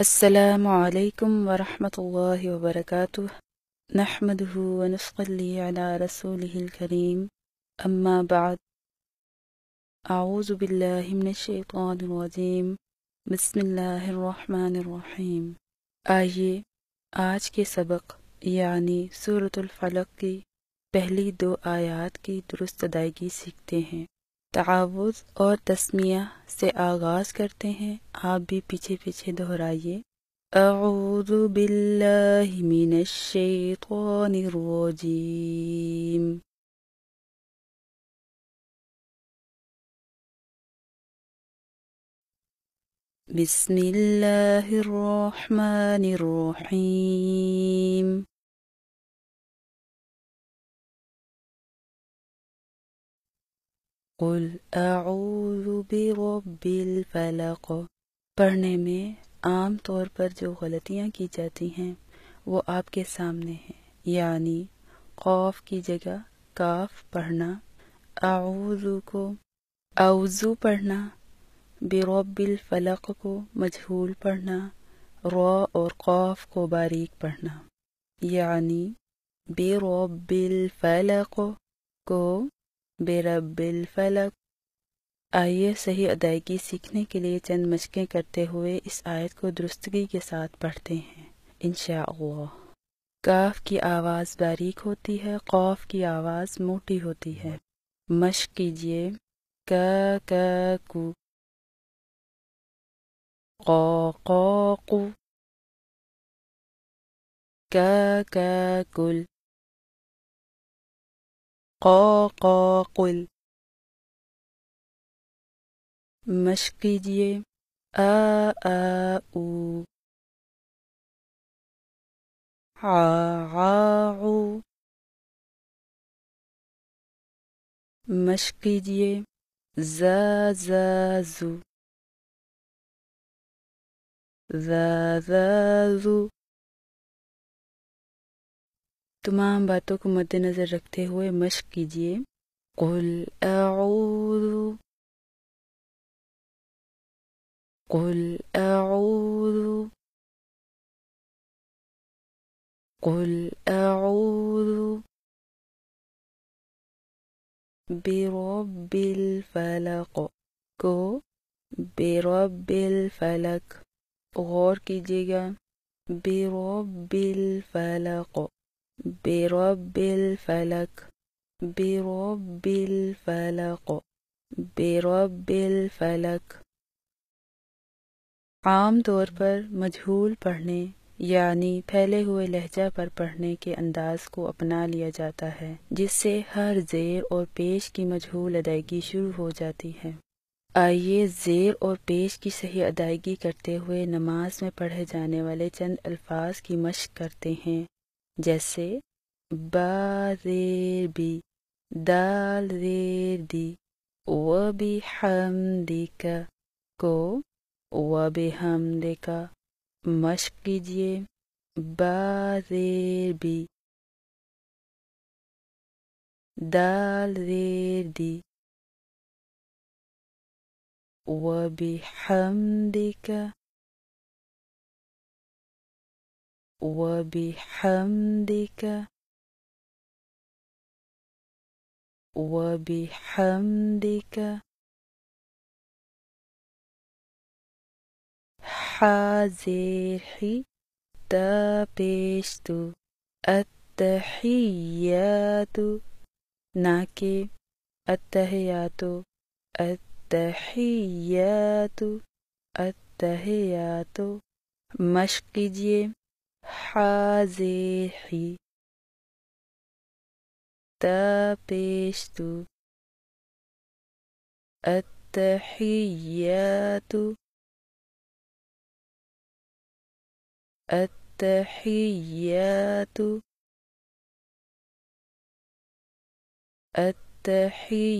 السلام علیکم ورحمۃ اللہ وبرکاتہ نحمدہ ونصلی علی رسولہ الکریم اما بعد اعوذ باللہ من الشیطان الرجیم بسم اللہ الرحمن الرحیم۔ آئیے آج کے سبق یعنی سورۃ الفلق کی پہلی 2 آیات کی درست ادائیگی سیکھتے ہیں۔ تعاوذ اور تسمیہ سے آغاز کرتے ہیں، آپ بھی پیچھے پیچھے دہرائیے۔ اعوذ باللہ من الشیطان الرجیم۔ بسم اللہ الرحمن الرحیم۔ قل اعوذ برب الفلق۔ پڑھنے میں عام طور پر جو غلطیاں کی جاتی ہیں وہ آپ کے سامنے ہیں، یعنی قاف کی جگہ کاف پڑھنا، اعوذ کو اعوذ پڑھنا، برب الفلق کو مجہول پڑھنا، را اور قاف کو باریک پڑھنا، یعنی برب الفلق کو برب الفلق۔ آئیے صحیح ادائیگی سیکھنے کے لیے چند مشقیں کرتے ہوئے اس آیت کو درستگی کے ساتھ پڑھتے ہیں انشاءاللہ۔ کاف کی آواز باریک ہوتی ہے، قاف کی آواز موٹی ہوتی ہے۔ مشق کیجیے۔ کا کو، قا قو، کا کل، قا قل۔ مشق کیجیے۔ او، عو۔ مشق کیجیے۔ زو، زو۔ تمام باتوں کو مد نظر رکھتے ہوئے مشق کیجیے۔ قل اعوذ، قل اعوذ، قل اعوذ برب الفلق کو برب الفلق، غور کیجیے گا، برب الفلق، برب الفلق، برب الفلق، برب الفلق۔ عام طور پر مجہول پڑھنے یعنی پھیلے ہوئے لہجہ پر پڑھنے کے انداز کو اپنا لیا جاتا ہے، جس سے ہر زیر اور پیش کی مجہول ادائیگی شروع ہو جاتی ہے۔ آئیے زیر اور پیش کی صحیح ادائیگی کرتے ہوئے نماز میں پڑھے جانے والے چند الفاظ کی مشق کرتے ہیں، جیسے با زیر بی، دال زیر دی، و بحمدک کو و بحمدک۔ مشق کیجیے۔ با زیر بی، دال زیر دی، و بحمدک، و بحمدک، و بحمدک۔ حا زیر حی، تا پیش تو، التحیات نہ کہ التحیات، التحیات، التحیات۔ مشق کیجیے۔ حا زیر حی، تا پیش تو، التحیات، التحیات، التحیات۔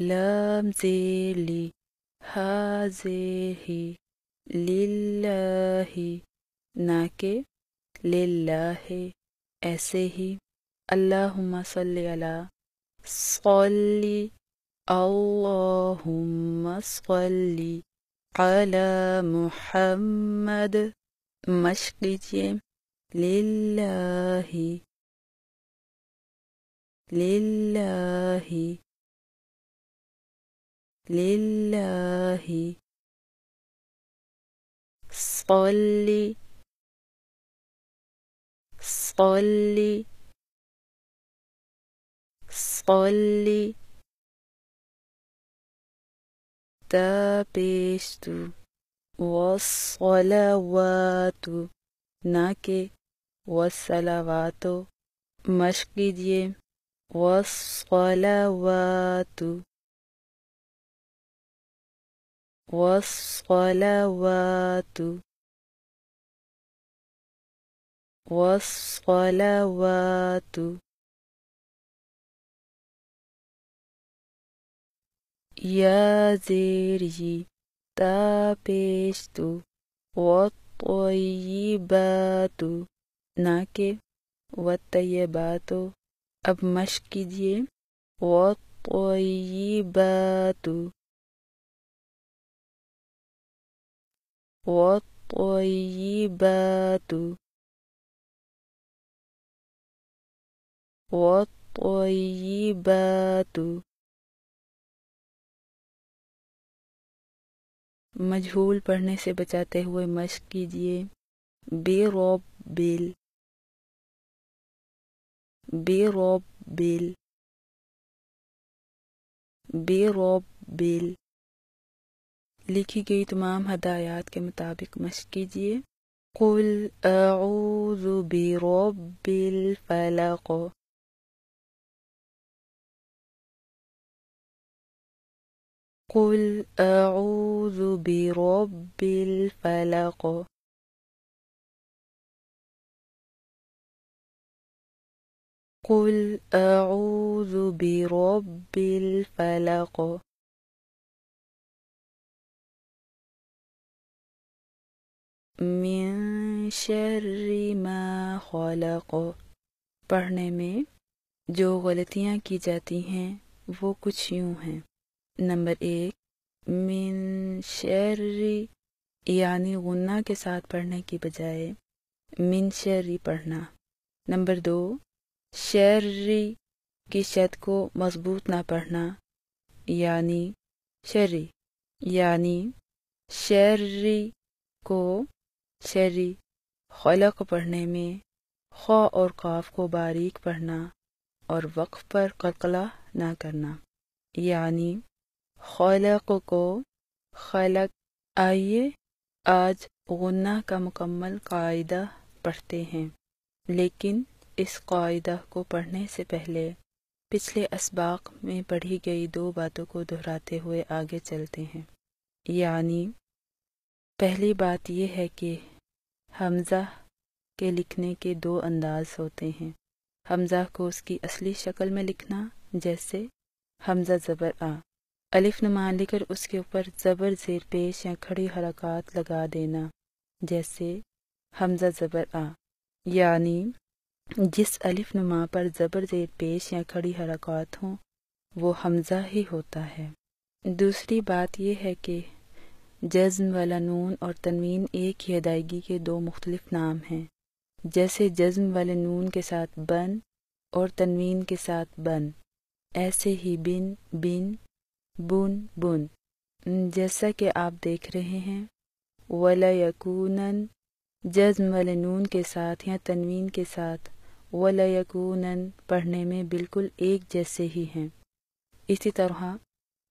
لام زیر لی، ہا زیر ہی، للہ نہ کہ للہ، ایسے ہی۔ اللہم صلی علی، صلی اللہم صلی علی محمد، مشق کیجیے للہ، للہ، للہ، صلی، صلی، صلی، تا پیشتو، والصلوات، نہ کہ والصلوات، مشق کیجیے والصلوات، والصلوات، والصلوات، یا زیری، تا پیشتو، والطیبات، نہ کہ والطیبات، اب مشق کیجیے والطیبات، والطیبات، والطیبات، مجہول پڑھنے سے بچاتے ہوئے مشق کیجیے بربل، بربل، بربل، لکھی گئی تمام ہدایات کے مطابق مشق کیجیے قل اعوذ برب الفلق، قل اعوذ برب الفلق، قل اعوذ برب الفلق، من شر ما خلق، پڑھنے میں جو غلطیاں کی جاتی ہیں وہ کچھ یوں ہیں، نمبر 1 من شر، یعنی غنہ کے ساتھ پڑھنے کی بجائے من شر پڑھنا، نمبر 2 شر کی شد کو مضبوط نہ پڑھنا، یعنی شری، یعنی شری کو شری، خلق پڑھنے میں خا اور قاف کو باریک پڑھنا اور وقف پر قلقلہ نہ کرنا، یعنی خلق کو خلق۔ آئیے آج غنہ کا مکمل قاعدہ پڑھتے ہیں، لیکن اس قاعدہ کو پڑھنے سے پہلے پچھلے اسباق میں پڑھی گئی 2 باتوں کو دہراتے ہوئے آگے چلتے ہیں، یعنی پہلی بات یہ ہے کہ حمزہ کے لکھنے کے 2 انداز ہوتے ہیں، حمزہ کو اس کی اصلی شکل میں لکھنا جیسے حمزہ زبر آ، الف نما لے کر اس کے اوپر زبر زیر پیش یا کھڑی حرکات لگا دینا جیسے حمزہ زبر آ، یعنی جس الف نما پر زبر زیر پیش یا کھڑی حرکات ہوں وہ حمزہ ہی ہوتا ہے۔ دوسری بات یہ ہے کہ جزم والا نون اور تنوین ایک ہی ادائیگی کے 2 مختلف نام ہیں، جیسے جزم والے نون کے ساتھ بن اور تنوین کے ساتھ بن، ایسے ہی بن بن، بن بن، جیسا کہ آپ دیکھ رہے ہیں وَلَيَكُونَنَ جزم والے نون کے ساتھ یا تنوین کے ساتھ وَلَيَكُونَنَ پڑھنے میں بالکل ایک جیسے ہی ہیں۔ اسی طرح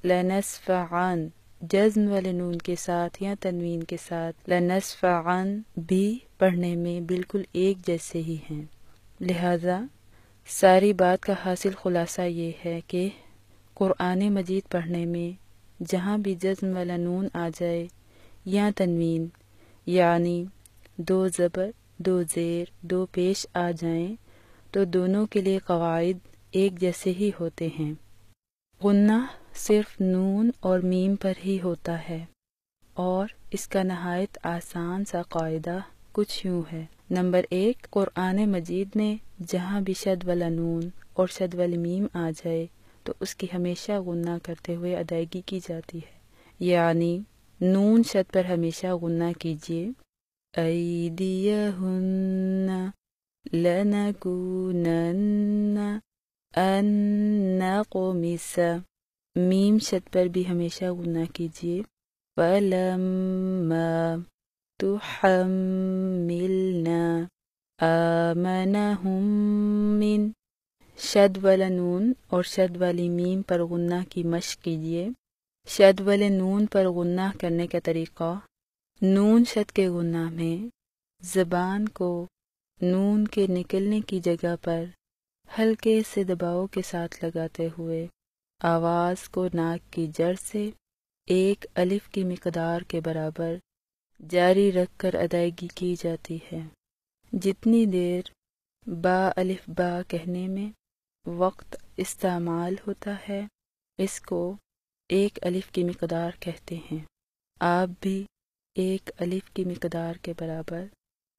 لَنَسْفَعًا جزم والے نون کے ساتھ یا تنوین کے ساتھ لَنَسْفَعًا بھی پڑھنے میں بالکل ایک جیسے ہی ہیں۔ لہذا ساری بات کا حاصل خلاصہ یہ ہے کہ قرآن مجید پڑھنے میں جہاں بھی جزم والا نون آ جائے یا تنوین، یعنی 2 زبر 2 زیر 2 پیش آ جائیں تو دونوں کے لیے قواعد ایک جیسے ہی ہوتے ہیں۔ غنہ صرف نون اور میم پر ہی ہوتا ہے اور اس کا نہایت آسان سا قاعدہ کچھ یوں ہے، نمبر 1 قرآن مجید میں جہاں بھی شد والا نون اور شد والی میم آ جائے تو اس کی ہمیشہ غنہ کرتے ہوئے ادائیگی کی جاتی ہے، یعنی نون شد پر ہمیشہ غنہ کیجیے۔ ایدیہن لنکونن ان نقمص، میم شد پر بھی ہمیشہ غنہ کیجیے۔ فلما تحملنا آمنہم من، شد والا نون اور شد والی میم پر غنہ کی مشق کیجیے۔ شد والے نون پر غنہ کرنے کا طریقہ، نون شد کے غنہ میں زبان کو نون کے نکلنے کی جگہ پر ہلکے سے دباؤ کے ساتھ لگاتے ہوئے آواز کو ناک کی جڑ سے ایک الف کی مقدار کے برابر جاری رکھ کر ادائیگی کی جاتی ہے۔ جتنی دیر با الف با کہنے میں وقت استعمال ہوتا ہے اس کو ایک الف کی مقدار کہتے ہیں۔ آپ بھی ایک الف کی مقدار کے برابر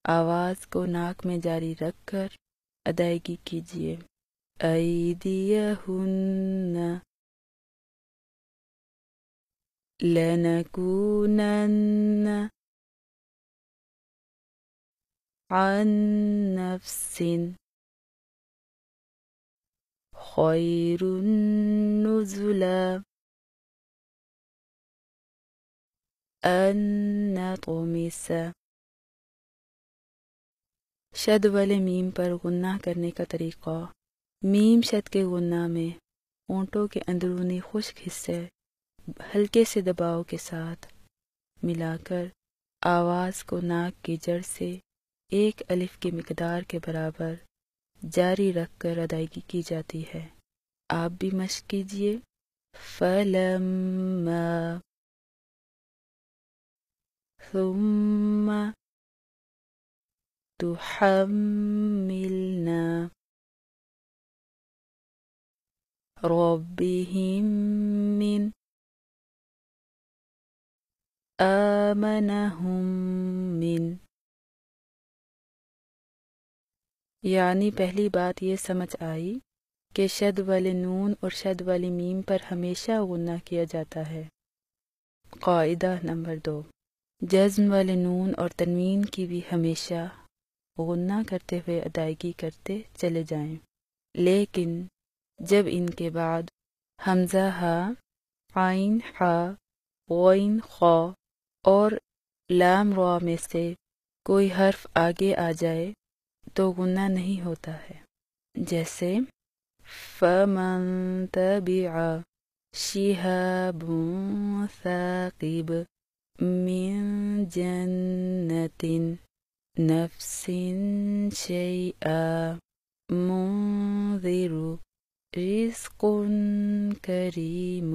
آواز کو ناک میں جاری رکھ کر ادائیگی کیجیے۔ ایدیہن لنکونن عن نفس خیر نزلا ان نطمس، شد والے میم پر غنہ کرنے کا طریقہ، میم شد کے غنہ میں ہونٹوں کے اندرونی خشک حصے ہلکے سے دباؤ کے ساتھ ملا کر آواز کو ناک کی جڑ سے ایک الف کی مقدار کے برابر جاری رکھ کر ادائیگی کی جاتی ہے۔ آپ بھی مشق کیجیے۔ فلما ثم تحملنا ربهم من آمنہم من، یعنی پہلی بات یہ سمجھ آئی کہ شد والے نون اور شد والی میم پر ہمیشہ غنہ کیا جاتا ہے۔ قاعدہ نمبر 2، جزم والے نون اور تنوین کی بھی ہمیشہ غنہ کرتے ہوئے ادائیگی کرتے چلے جائیں، لیکن جب ان کے بعد حمزہ ہا، عین ہا، غین خا اور لام را میں سے کوئی حرف آگے آ جائے تو غنہ نہیں ہوتا ہے، جیسے فمن تبع شہاب ثاقب من جنت نفس شیئا منذر رزق کریم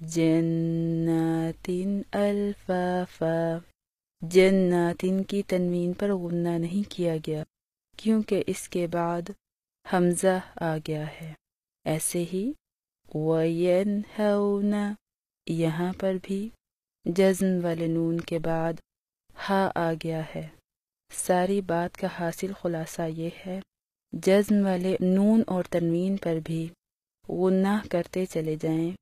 جنات الفافا، جنات کی تنوین پر غنہ نہیں کیا گیا کیونکہ اس کے بعد حمزہ آ گیا ہے۔ ایسے ہی وَيَنْهَوْنَ، یہاں پر بھی جزم والے نون کے بعد ہا آ گیا ہے۔ ساری بات کا حاصل خلاصہ یہ ہے، جزم والے نون اور تنوین پر بھی غنہ کرتے چلے جائیں،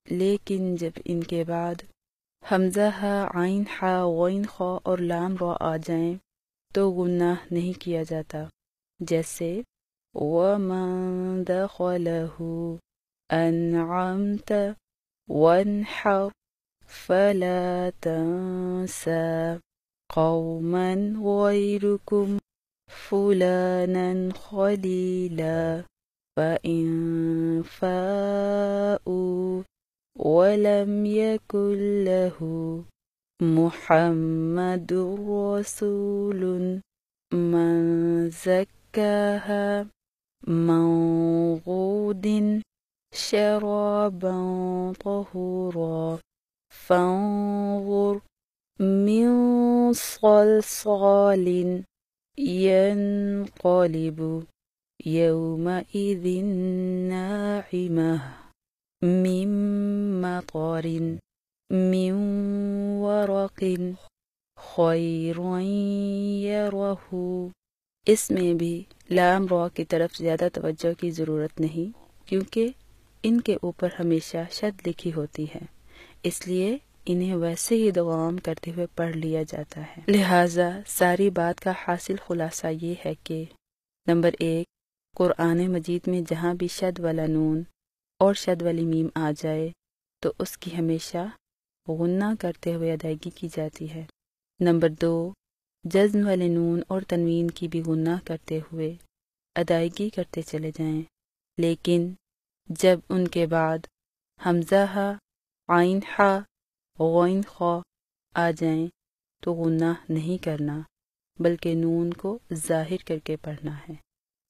لیکن جب ان کے بعد حمزہ ہا، عین ہا، غین خا اور لام را آ جائیں تو غنہ نہیں کیا جاتا، جیسے وَمَن دَخَلَهُ أَنْعَمْتَ وَانْحَرْ فَلَا تَنْسَى قَوْمًا غَيْرَكُمْ فُلَانًا خَلِيلًا فَإِنْ فَاءُوا وَلَمْ يَكُنْ لَهُ مُحَمَّدٌ رَسُولٌ مَنْ زَكَّاهَا مَنْ غُودٍ شَرَابًا طَهُورًا فَانظُرْ مِنْ صَلْصَالٍ يَنْقَلِبُ يَوْمَئِذٍ نَاعِمَةً مِنْ مَطَرٍ مِنْ وَرَقٍ خَيْرٌ يَرَهُ، اس میں بھی لام را کی طرف زیادہ توجہ کی ضرورت نہیں کیونکہ ان کے اوپر ہمیشہ شد لکھی ہوتی ہے، اس لیے انہیں ویسے ہی ادغام کرتے ہوئے پڑھ لیا جاتا ہے۔ لہٰذا ساری بات کا حاصل خلاصہ یہ ہے کہ نمبر 1، قرآن مجید میں جہاں بھی شد والا نون اور شد والی میم آ جائے تو اس کی ہمیشہ غنہ کرتے ہوئے ادائیگی کی جاتی ہے۔ نمبر 2، جزم والے نون اور تنوین کی بھی غنہ کرتے ہوئے ادائیگی کرتے چلے جائیں، لیکن جب ان کے بعد حمزہ ہا، عین ہا، غین خا آ جائیں تو غنہ نہیں کرنا بلکہ نون کو ظاہر کر کے پڑھنا ہے۔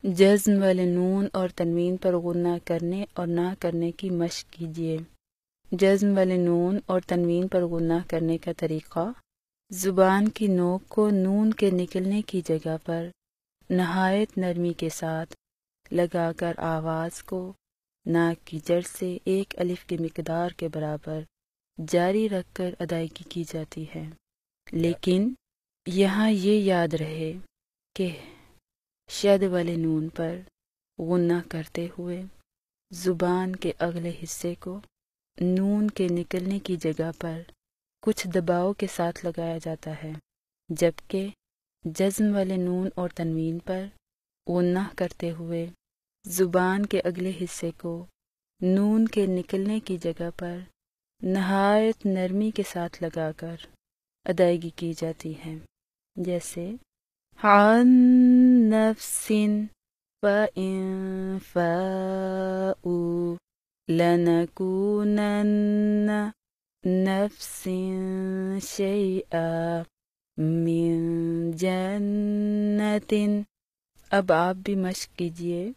جزم والے نون اور تنوین پر غنہ کرنے اور نہ کرنے کی مشق کیجیے۔ جزم والے نون اور تنوین پر غنہ کرنے کا طریقہ، زبان کی نوک کو نون کے نکلنے کی جگہ پر نہایت نرمی کے ساتھ لگا کر آواز کو ناک کی جڑ سے ایک الف کی مقدار کے برابر جاری رکھ کر ادائیگی کی جاتی ہے، لیکن یہاں یہ یاد رہے کہ شد والے نون پر غنہ کرتے ہوئے زبان کے اگلے حصے کو نون کے نکلنے کی جگہ پر کچھ دباؤ کے ساتھ لگایا جاتا ہے، جبکہ جزم والے نون اور تنوین پر غنہ کرتے ہوئے زبان کے اگلے حصے کو نون کے نکلنے کی جگہ پر نہایت نرمی کے ساتھ لگا کر ادائیگی کی جاتی ہے، جیسے عن نفس فإن فاؤوا لنكونن نفس شيئا من جنة۔ اب آپ بھی مشق کیجئے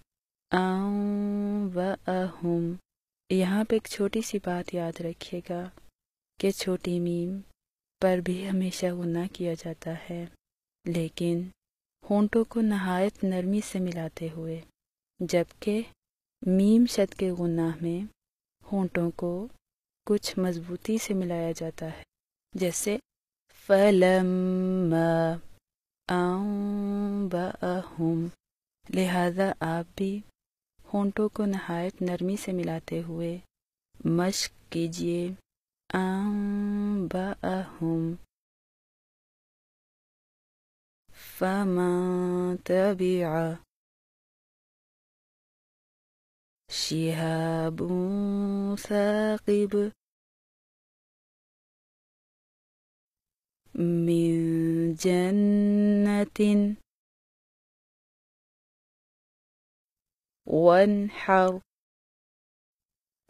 انبأہم۔ یہاں پہ ایک چھوٹی سی بات یاد رکھیے گا کہ چھوٹی میم پر بھی ہمیشہ غنہ کیا جاتا ہے، لیکن ہونٹوں کو نہایت نرمی سے ملاتے ہوئے، جبکہ میم شد کے غنہ میں ہونٹوں کو کچھ مضبوطی سے ملایا جاتا ہے، جیسے فَلَمَّا أَنبَأَهُم۔ لہذا آپ بھی ہونٹوں کو نہایت نرمی سے ملاتے ہوئے مشق کیجئے أَنبَأَهُم۔ فَمَن تَبِعَ شِهَابٌ ثَاقِبٌ مِّن جَنَّةٍ وَانْحَرْ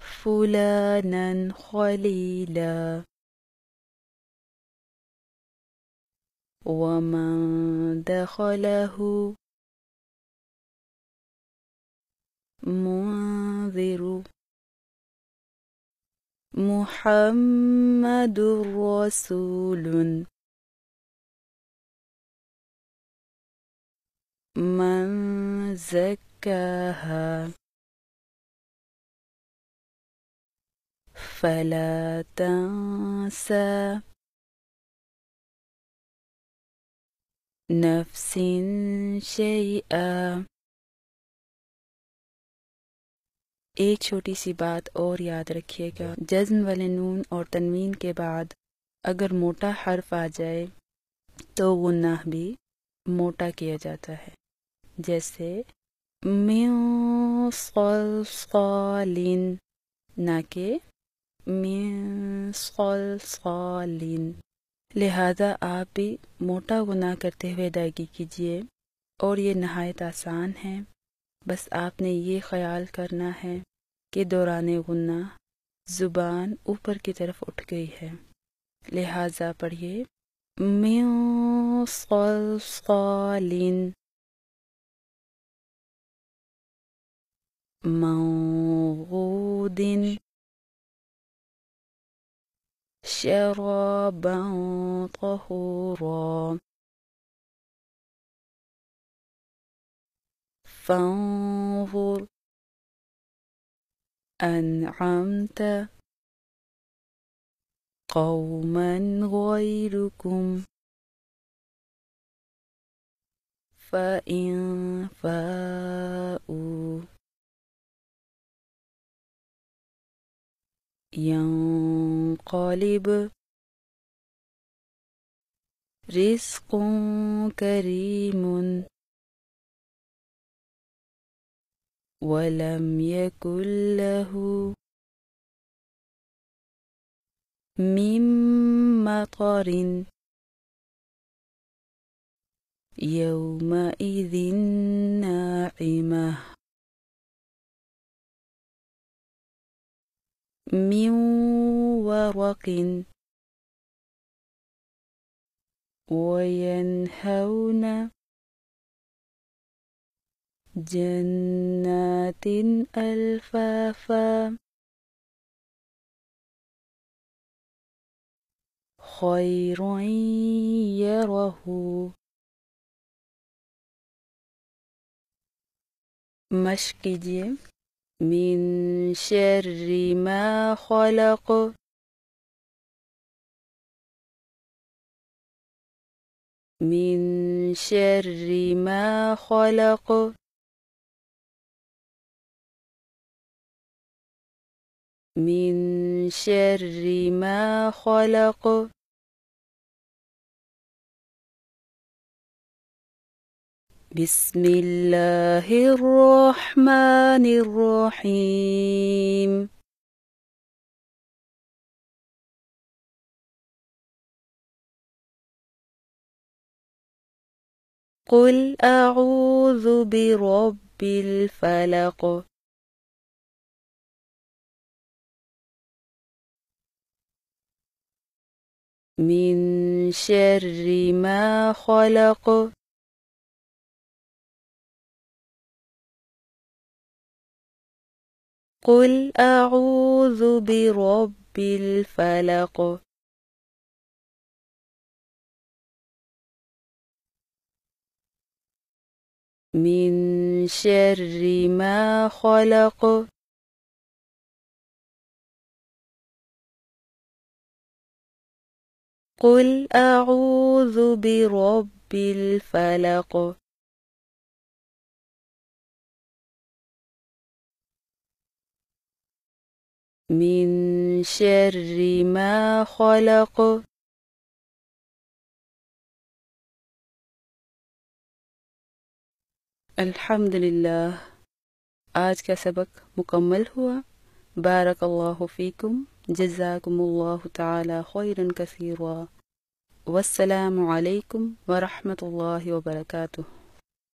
فُلَانًا خَلِيلًا وَمَن دَخَلَهُ مُنذِرٌ مُحَمَّدٌ رَّسُولٌ مَن زَكَّاهَا فَلَا تَنسَى نَفْسٍ شَيْئًا۔ ایک چھوٹی سی بات اور یاد رکھیے گا، جزم والے نون اور تنوین کے بعد اگر موٹا حرف آ جائے تو غنہ بھی موٹا کیا جاتا ہے، جیسے من صلصال، نہ کہ من صلصال۔ لہذا آپ بھی موٹا غنہ کرتے ہوئے ادائیگی کیجیے، اور یہ نہایت آسان ہے، بس آپ نے یہ خیال کرنا ہے کہ دوران غنہ زبان اوپر کی طرف اٹھ گئی ہے، لہذا پڑھیے من صلصال منضود شرابا طهورا فانظر أنعمت قوما غيركم فإن فاؤوا ينقلب رزق كريم ولم يكن له من مطر يومئذ ناعمة من ورق وينهون جنات ألفافا خير يره مشق کیجئے من شر ما خلق من شر ما خلق من شر ما خلق بسم الله الرحمن الرحيم قل أعوذ برب الفلق من شر ما خلق قل أعوذ برب الفلق من شر ما خلق قل أعوذ برب الفلق من شر ما خلق الحمدللہ آج کا سبق مکمل ہوا. بارک اللہ فیکم، جزاکم اللہ تعالی خیرا کثیرا، والسلام علیکم ورحمۃ اللہ وبرکاتہ.